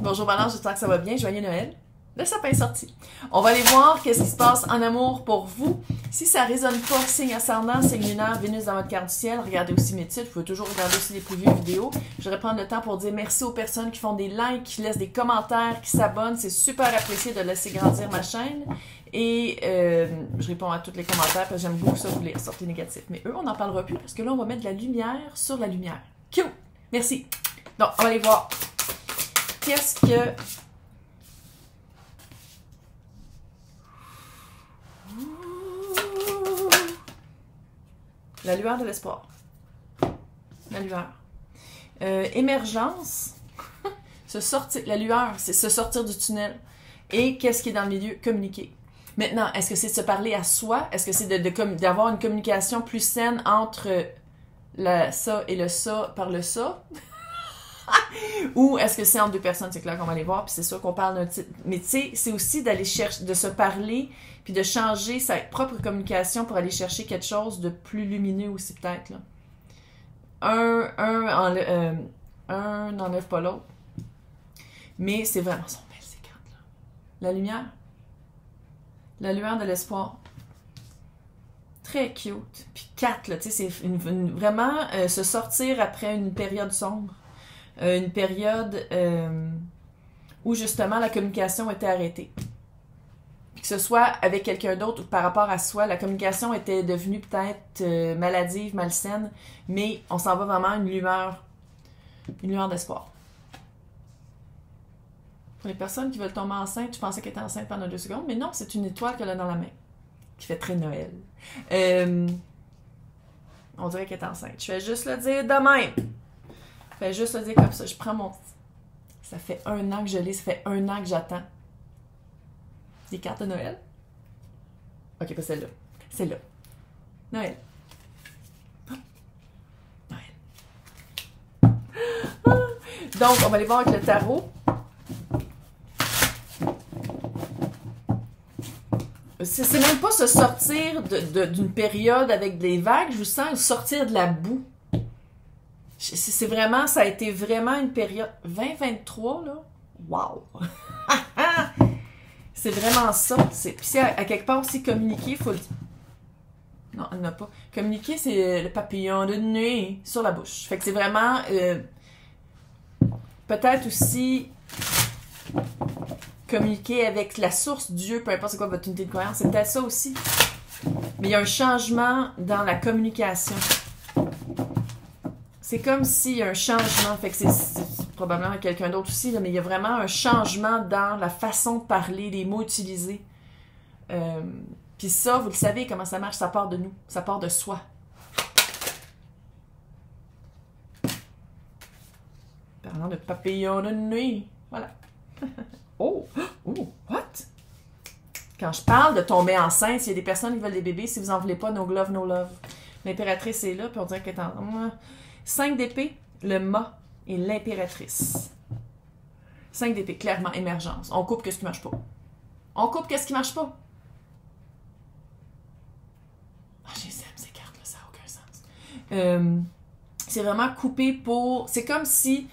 Bonjour Balance, j'espère que ça va bien. Joyeux Noël. Le sapin est sorti. On va aller voir qu'est-ce qui se passe en amour pour vous. Si ça résonne pas, signe ascendant, signe lunaire, Vénus dans votre carte du ciel, regardez aussi mes titres. Vous pouvez toujours regarder aussi les previews vidéo. Je voudrais prendre le temps pour dire merci aux personnes qui font des likes, qui laissent des commentaires, qui s'abonnent. C'est super apprécié de laisser grandir ma chaîne. Et je réponds à tous les commentaires parce que j'aime beaucoup ça, vous les sortez négatifs. Mais eux, on n'en parlera plus parce que là, on va mettre de la lumière sur la lumière. Cute! Merci. Donc, on va aller voir. Qu'est-ce que... La lueur de l'espoir. La lueur. Émergence. Se sortir, la lueur, c'est se sortir du tunnel. Et qu'est-ce qui est dans le milieu? Communiquer. Maintenant, est-ce que c'est de se parler à soi? Est-ce que c'est d'avoir une communication plus saine entre le ça et le ça par le ça? Ou est-ce que c'est entre deux personnes? C'est clair qu'on va aller voir, puis c'est sûr qu'on parle d'un type. Mais tu sais, c'est aussi d'aller chercher, de se parler, puis de changer sa propre communication pour aller chercher quelque chose de plus lumineux aussi, peut-être, là. Un n'enlève pas l'autre. Mais c'est vraiment, sont belles ces cartes-là. La lumière. La lueur de l'espoir. Très cute. Puis 4, là, tu sais, c'est vraiment se sortir après une période sombre. Une période où justement la communication était arrêtée. Que ce soit avec quelqu'un d'autre ou par rapport à soi, la communication était devenue peut-être maladive, malsaine, mais on s'en va vraiment à une lueur d'espoir. Pour les personnes qui veulent tomber enceinte, je pensais qu'elle était enceinte pendant 2 secondes, mais non, c'est une étoile qu'elle a dans la main, qui fait très Noël. On dirait qu'elle est enceinte. Je vais juste le dire de même. Je vais juste le dire comme ça. Je prends mon... Ça fait 1 an que je l'ai, ça fait 1 an que j'attends. Des cartes de Noël? Ok, pas celle-là. Celle-là. Noël. Noël. Donc, on va aller voir avec le tarot. C'est même pas se sortir d'une période avec des vagues, je vous sens sortir de la boue. C'est vraiment, ça a été vraiment une période... 2023, là? Wow! C'est vraiment ça. Puis à quelque part aussi, communiquer, il faut le dire. Non, il n'y en a pas. Communiquer, c'est le papillon de nuit sur la bouche. Fait que c'est vraiment... peut-être aussi... communiquer avec la source, Dieu, peu importe c'est quoi votre unité de croyance, c'est peut-être ça aussi. Mais il y a un changement dans la communication. C'est comme s'il y a un changement, fait que c'est probablement quelqu'un d'autre aussi, là, mais il y a vraiment un changement dans la façon de parler, les mots utilisés. Puis ça, vous le savez comment ça marche, ça part de nous, ça part de soi. Parlant de papillon de nuit, voilà. Oh! Oh! What? Quand je parle de tomber enceinte, s'il y a des personnes qui veulent des bébés, si vous en voulez pas, no glove, no love. L'impératrice est là, puis on dirait qu'elle est en... 5 d'épée, le mât et l'impératrice. 5 d'épée, clairement, émergence. On coupe qu'est-ce qui marche pas. On coupe qu'est-ce qui marche pas. Ah, j'ai ces cartes-là, ça n'a aucun sens. C'est vraiment coupé pour... C'est comme si,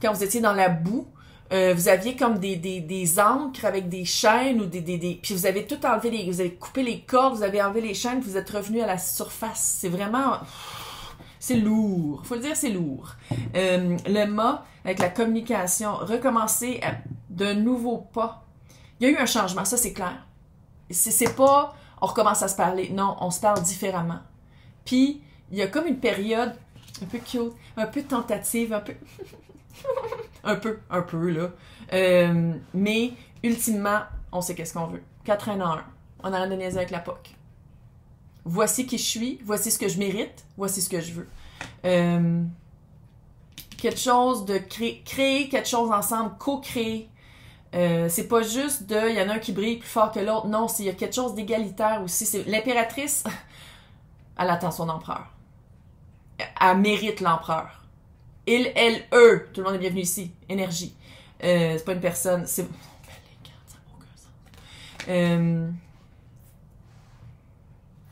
quand vous étiez dans la boue, vous aviez comme des ancres avec des chaînes ou puis vous avez tout enlevé, vous avez coupé les cordes, vous avez enlevé les chaînes, vous êtes revenu à la surface. C'est vraiment... C'est lourd. Faut le dire, c'est lourd. Le mât, avec la communication, recommencer d'un nouveau pas. Il y a eu un changement, ça c'est clair. C'est pas on recommence à se parler. Non, on se parle différemment. Puis, il y a comme une période un peu cute, un peu tentative, un peu... un peu, là. Mais, ultimement, on sait qu'est-ce qu'on veut. 4 1 en 1. On arrête de niaiser avec la POC. Voici qui je suis, voici ce que je mérite, voici ce que je veux. Quelque chose de créer quelque chose ensemble, co-créer. C'est pas juste il y en a un qui brille plus fort que l'autre. Non, il y a quelque chose d'égalitaire aussi. L'impératrice, elle attend son empereur. Elle mérite l'empereur. Il, elle, eux. Tout le monde est bienvenu ici. Énergie. C'est pas une personne. C'est... les cartes, ça n'a aucun sens.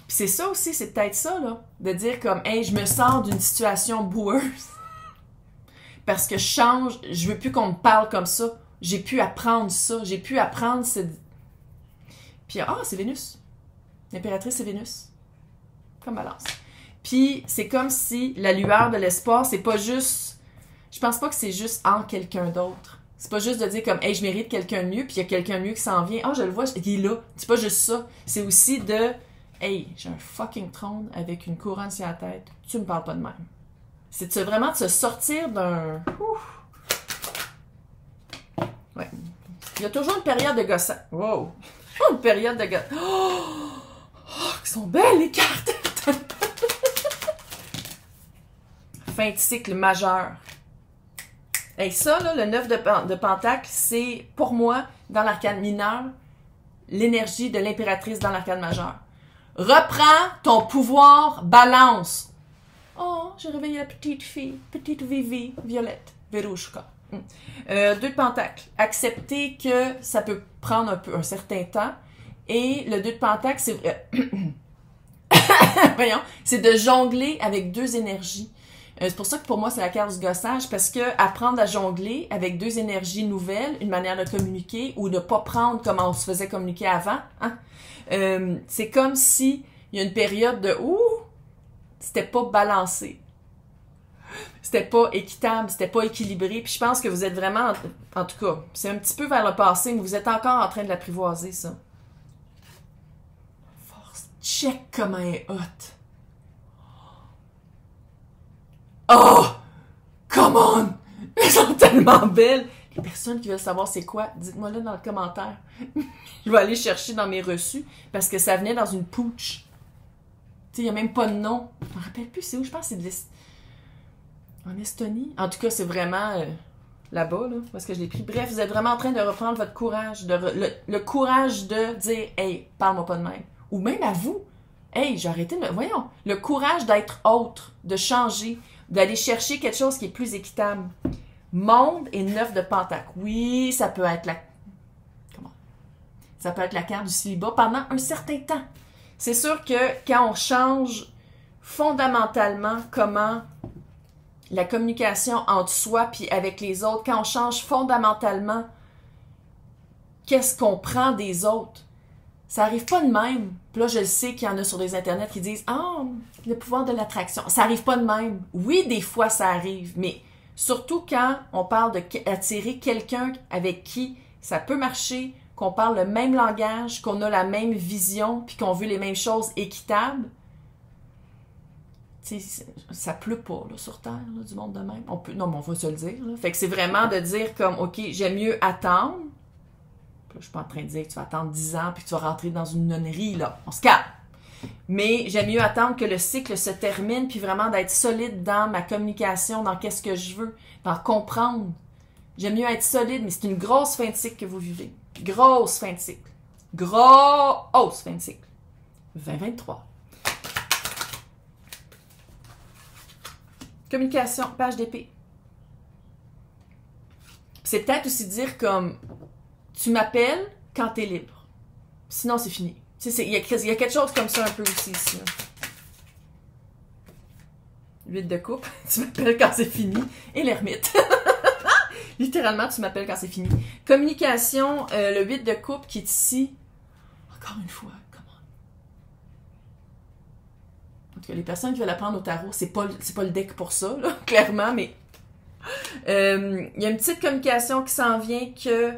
Puis c'est ça aussi, c'est peut-être ça, là. De dire comme, hey, je me sors d'une situation boueuse. parce que je veux plus qu'on me parle comme ça. J'ai pu apprendre ça. J'ai pu apprendre Puis, c'est Vénus. L'impératrice, c'est Vénus. Comme Balance. Puis, c'est comme si la lueur de l'espoir, c'est pas juste... Je pense pas que c'est juste en quelqu'un d'autre. C'est pas juste de dire comme, hey, je mérite quelqu'un de mieux, puis il y a quelqu'un de mieu qui s'en vient. Je le vois, il est là. C'est pas juste ça. C'est aussi de, hey, j'ai un fucking trône avec une couronne sur la tête. Tu me parles pas de même. C'est vraiment de se sortir d'un... Ouais. Il y a toujours une période de gossant. Wow! Une période de gossant. Ils sont belles, les cartes! Fin de cycle majeur. Et ça, là, le 9 de Pentacle, c'est, pour moi, dans l'arcane mineur, l'énergie de l'impératrice dans l'arcane majeur. Reprends ton pouvoir, Balance. Oh, j'ai réveillé la petite fille, petite Vivi, Violette, Verouchka. 2 de Pentacle. Accepter que ça peut prendre un certain temps. Et le 2 de Pentacle, c'est voyons, c'est de jongler avec 2 énergies. C'est pour ça que pour moi, c'est la carte du gossage, parce que apprendre à jongler avec 2 énergies nouvelles, une manière de communiquer, ou de pas prendre comme on se faisait communiquer avant, hein? C'est comme si il y a une période de c'était pas balancé. C'était pas équitable, c'était pas équilibré. Puis je pense que vous êtes vraiment, en tout cas, c'est un petit peu vers le passé, mais vous êtes encore en train de l'apprivoiser, ça. Force, check comment elle est hot. Oh! Come on! Elles sont tellement belles! Les personnes qui veulent savoir c'est quoi, dites-moi là dans le commentaire. Je vais aller chercher dans mes reçus, parce que ça venait dans une pouch. Tu sais, il n'y a même pas de nom. Je me rappelle plus c'est où, je pense que c'est en Estonie. En tout cas, c'est vraiment là-bas, là, parce que je l'ai pris. Bref, vous êtes vraiment en train de reprendre votre courage, le courage de dire « Hey, parle-moi pas de même ». Ou même à vous. « Hey, j'ai arrêté de... » Voyons, le courage d'être autre, de changer, d'aller chercher quelque chose qui est plus équitable. Monde et 9 de Pentacle. Oui, ça peut être ça peut être la carte du célibat pendant un certain temps. C'est sûr que quand on change fondamentalement comment la communication entre soi puis avec les autres, quand on change fondamentalement qu'est-ce qu'on prend des autres, ça arrive pas de même. Puis là, je le sais qu'il y en a sur des internets qui disent « Ah, le pouvoir de l'attraction ». Ça arrive pas de même. Oui, des fois, ça arrive, mais surtout quand on parle d'attirer quelqu'un avec qui ça peut marcher, qu'on parle le même langage, qu'on a la même vision, puis qu'on veut les mêmes choses équitables. Tu sais, ça pleut pas là, sur Terre, là, du monde de même. Non, mais on va se le dire. Là. Fait que c'est vraiment de dire comme, OK, j'aime mieux attendre. Puis là, je suis pas en train de dire que tu vas attendre 10 ans puis que tu vas rentrer dans une nonnerie, là. On se calme. Mais j'aime mieux attendre que le cycle se termine puis vraiment d'être solide dans ma communication, dans qu'est-ce que je veux, dans comprendre. J'aime mieux être solide, mais c'est une grosse fin de cycle que vous vivez. Grosse fin de cycle. Grosse fin de cycle. 2023. Communication, page d'épée. C'est peut-être aussi dire comme tu m'appelles quand t'es libre. Sinon, c'est fini. Tu sais, il y a quelque chose comme ça un peu aussi ici. 8 de coupe. Tu m'appelles quand c'est fini. Et l'ermite. Littéralement, tu m'appelles quand c'est fini. Communication, le 8 de coupe qui est ici. Encore une fois, comment? En tout cas, les personnes qui veulent apprendre au tarot, c'est pas le deck pour ça, là, clairement, mais il y a une petite communication qui s'en vient que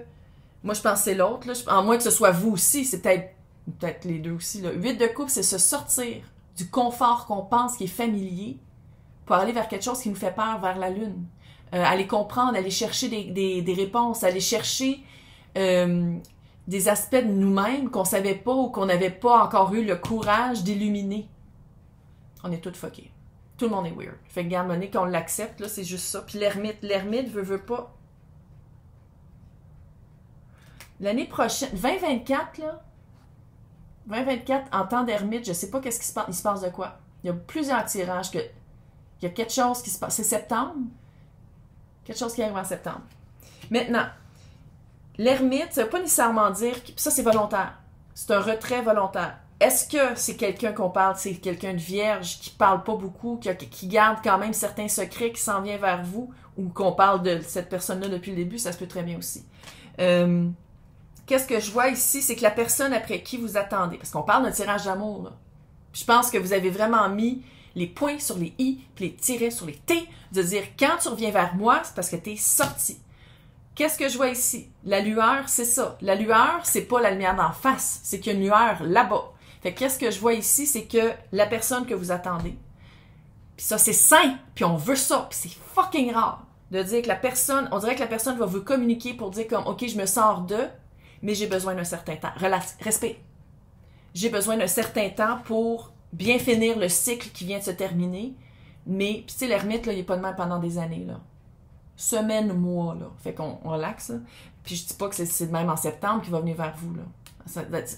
moi, je pense que c'est l'autre, là. En moins que ce soit vous aussi, c'est peut-être les deux aussi. Là. 8 de coupe, c'est se sortir du confort qu'on pense qui est familier pour aller vers quelque chose qui nous fait peur, vers la lune. Aller comprendre, aller chercher des réponses, aller chercher des aspects de nous-mêmes qu'on savait pas ou qu'on n'avait pas encore eu le courage d'illuminer. On est tous fuckés. Tout le monde est weird. Fait que, regarde, Monique, on l'accepte, là, c'est juste ça. Puis l'ermite veut pas. L'année prochaine, 2024, là, 2024, en temps d'ermite, je sais pas qu'est-ce qui se passe. Il se passe de quoi? Il y a plusieurs tirages il y a quelque chose qui se passe. C'est septembre? Quelque chose qui arrive en septembre. Maintenant, l'ermite, ça veut pas nécessairement dire que ça, c'est volontaire. C'est un retrait volontaire. est-ce que c'est quelqu'un qu'on parle, c'est quelqu'un de vierge, qui parle pas beaucoup, qui garde quand même certains secrets, qui s'en vient vers vous, ou qu'on parle de cette personne-là depuis le début, ça se peut très bien aussi. Qu'est-ce que je vois ici, c'est que la personne après qui vous attendez, parce qu'on parle d'un tirage d'amour, là. Je pense que vous avez vraiment mis les points sur les i, puis les tirets sur les t, de dire quand tu reviens vers moi, c'est parce que t'es sorti. Qu'est-ce que je vois ici? La lueur, c'est ça. La lueur, c'est pas la lumière d'en face, c'est qu'il y a une lueur là-bas. Fait que qu'est-ce que je vois ici, c'est que la personne que vous attendez, puis ça, c'est sain, puis on veut ça, puis c'est fucking rare de dire que la personne, on dirait que la personne va vous communiquer pour dire comme, OK, je me sors de, mais j'ai besoin d'un certain temps. Respect. J'ai besoin d'un certain temps pour bien finir le cycle qui vient de se terminer, mais, puis tu sais, l'ermite, là, il est pas de même pendant des années, là. Semaines, mois, là. Fait qu'on relaxe, là. Puis je dis pas que c'est de même en septembre qu'il va venir vers vous, là.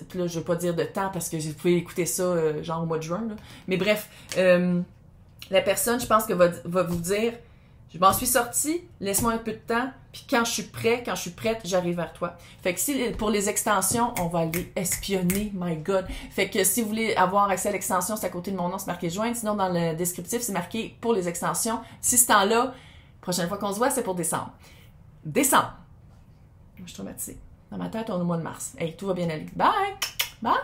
Puis là, je veux pas dire de temps parce que vous pouvez écouter ça genre au mois de juin, là. Mais bref, la personne, je pense que va vous dire, je m'en suis sortie, laisse-moi un peu de temps, puis quand je suis prête, j'arrive vers toi. Fait que si pour les extensions, on va aller espionner, my God. Fait que si vous voulez avoir accès à l'extension, c'est à côté de mon nom, c'est marqué joindre. Sinon, dans le descriptif, c'est marqué pour les extensions. Si ce temps-là, prochaine fois qu'on se voit, c'est pour décembre. Décembre. Je suis traumatisée. Dans ma tête, on est au mois de mars. Hey, tout va bien aller. Bye! Bye!